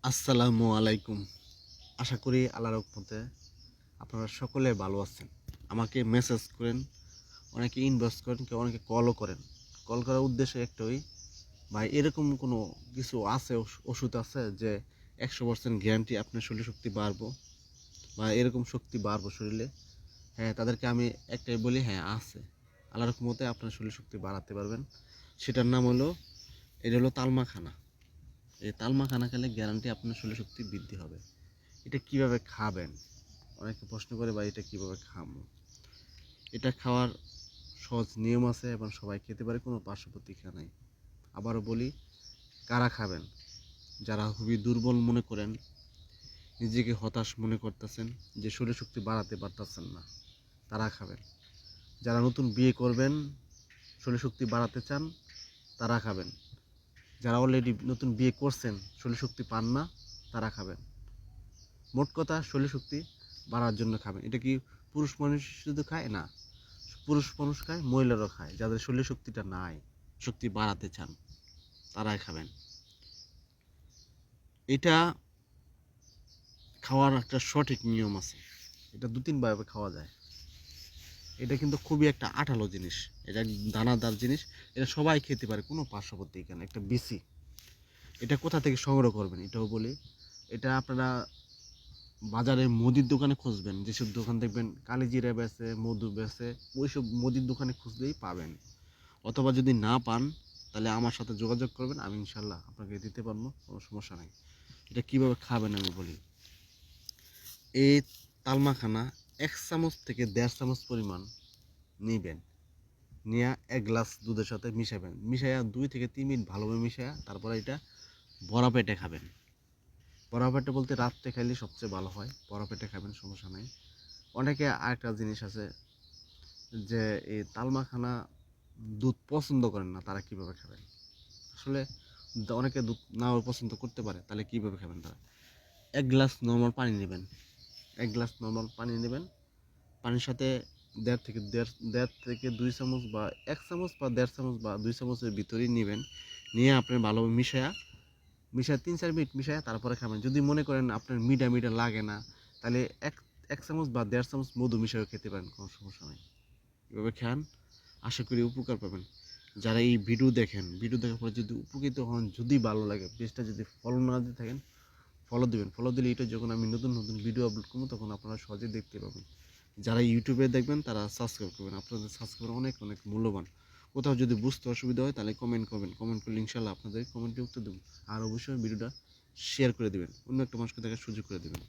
আসসালামু আলাইকুম। আশা করি আল্লাহর রহমতে আপনারা সকলে ভালো আছেন। আমাকে মেসেজ করেন, অনেকে ইনবক্স করেন, কেউ অনেকে কলও করেন। কল করার উদ্দেশ্য একটাই, ভাই এরকম কোনো কিছু আছে, ওষুধ আছে যে 100% গ্যারান্টি আপনার শরীর শক্তি বাড়বো বা এরকম শক্তি বাড়বো শরীরে? হ্যাঁ, তাদেরকে আমি একটাই বলি, হ্যাঁ আছে। আল্লাহর রহমতে আপনার শরীর শক্তি বাড়াতে পারবেন। সেটার নাম হলো, এটা হলো তালমাখানা। এই তালমাখানা খেলে গ্যারান্টি আপনার শরীর শক্তি বৃদ্ধি হবে। এটা কিভাবে খাবেন? অনেকে প্রশ্ন করে, বা এটা কিভাবে খাবো? এটা খাওয়ার সহজ নিয়ম আছে এবং সবাই খেতে পারে, কোনো পার্শ্ব প্রতিক্রিয়া নেই। আবারও বলি, কারা খাবেন? যারা খুবই দুর্বল মনে করেন, নিজেকে হতাশ মনে করতেছেন, যে শরীর শক্তি বাড়াতে পারতেছেন না, তারা খাবেন। যারা নতুন বিয়ে করবেন, শরীর শক্তি বাড়াতে চান, তারা খাবেন। যারা অলরেডি নতুন বিয়ে করছেন, শরীর শক্তি পান না, তারা খাবেন। মোট কথা, শরীর শক্তি বাড়ার জন্য খাবেন। এটা কি পুরুষ মানুষ শুধু খায়? না, পুরুষ মানুষ খায়, মহিলারাও খায়। যাদের শরীর শক্তিটা নাই, শক্তি বাড়াতে চান, তারাই খাবেন। এটা খাওয়ার একটা সঠিক নিয়ম আছে। এটা 2-3 ভাবে খাওয়া যায়। এটা কিন্তু খুবই একটা আঠালো জিনিস, এটা দানাদার জিনিস। এটা সবাই খেতে পারে, কোনো পার্শ্ব প্রতিক্রিয়া নেই। একটা বিসি। এটা কোথা থেকে সংগ্রহ করবেন এটাও বলি। এটা আপনারা বাজারে মুদির দোকানে খুঁজবেন, যেসব দোকান দেখবেন কালিজিরা বেচে, মধু বেচে, ওইসব মুদির দোকানে খুঁজলেই পাবেন। অথবা যদি না পান, তাহলে আমার সাথে যোগাযোগ করবেন, আমি ইনশাল্লাহ আপনাকে দিতে পারবো, কোনো সমস্যা নেই। এটা কীভাবে খাবেন আমি বলি। এই তালমাখানা 1 চামচ থেকে 1.5 চামচ পরিমাণ নিবেন। নিয়ে 1 গ্লাস দুধের সাথে মিশাবেন, মিশাইয়া 2 থেকে 3 মিনিট ভালোভাবে মিশাইয়া তারপরে এটা বড়া পেটে খাবেন। বড়া পেটে বলতে রাত্রে খাইলে সবচেয়ে ভালো হয়। বড়া পেটে খাবেন, সমস্যা নেই। অনেকে আরেকটা জিনিস আছে, যে এই তালমাখানা দুধ পছন্দ করেন না, তারা কিভাবে খাবেন? আসলে অনেকে দুধ নাও পছন্দ করতে পারে, তাহলে কিভাবে খাবেন তারা? 1 গ্লাস নর্মাল পানি নেবেন। 1 গ্লাস নর্মাল পানি নেবেন। পানির সাথে 1.5 থেকে 2 চামচ বা 1 চামচ বা 1.5 চামচ বা 2 চামচের ভিতরেই নেবেন। নিয়ে আপনি ভালোভাবে মিশায় 3-4 মিনিট মিশায় তারপরে খাবেন। যদি মনে করেন আপনার মিঠা মিঠা লাগে না, তাহলে এক 1 চামচ বা 1.5 চামচ মধু মিশিয়ে খেতে পারেন, কোনো সমস্যা নেই। এভাবে খান, আশা করি উপকার পাবেন। যারা এই ভিডিও দেখেন, ভিডিও দেখার পরে যদি উপকৃত হন, যদি ভালো লাগে, পেজটা যদি ফলো না দিয়ে থাকেন, ফলো দিবেন। ফলো দিলে এটা যখন আমি নতুন নতুন ভিডিও আপলোড করবো, তখন আপনারা সহজে দেখতে পাবেন। যারা ইউটিউবে দেখবেন, তারা সাবস্ক্রাইব করবেন। আপনাদের সাবস্ক্রাইব অনেক অনেক মূল্যবান। কোথাও যদি বুঝতে অসুবিধা হয়, তাহলে কমেন্ট করবেন। কমেন্ট করলে ইনশাল্লাহ আপনাদের কমেন্টে উত্তর দেবো। আর অবশ্যই ভিডিওটা শেয়ার করে দেবেন, অন্য একটা মানুষকে দেখার সুযোগ করে দেবেন।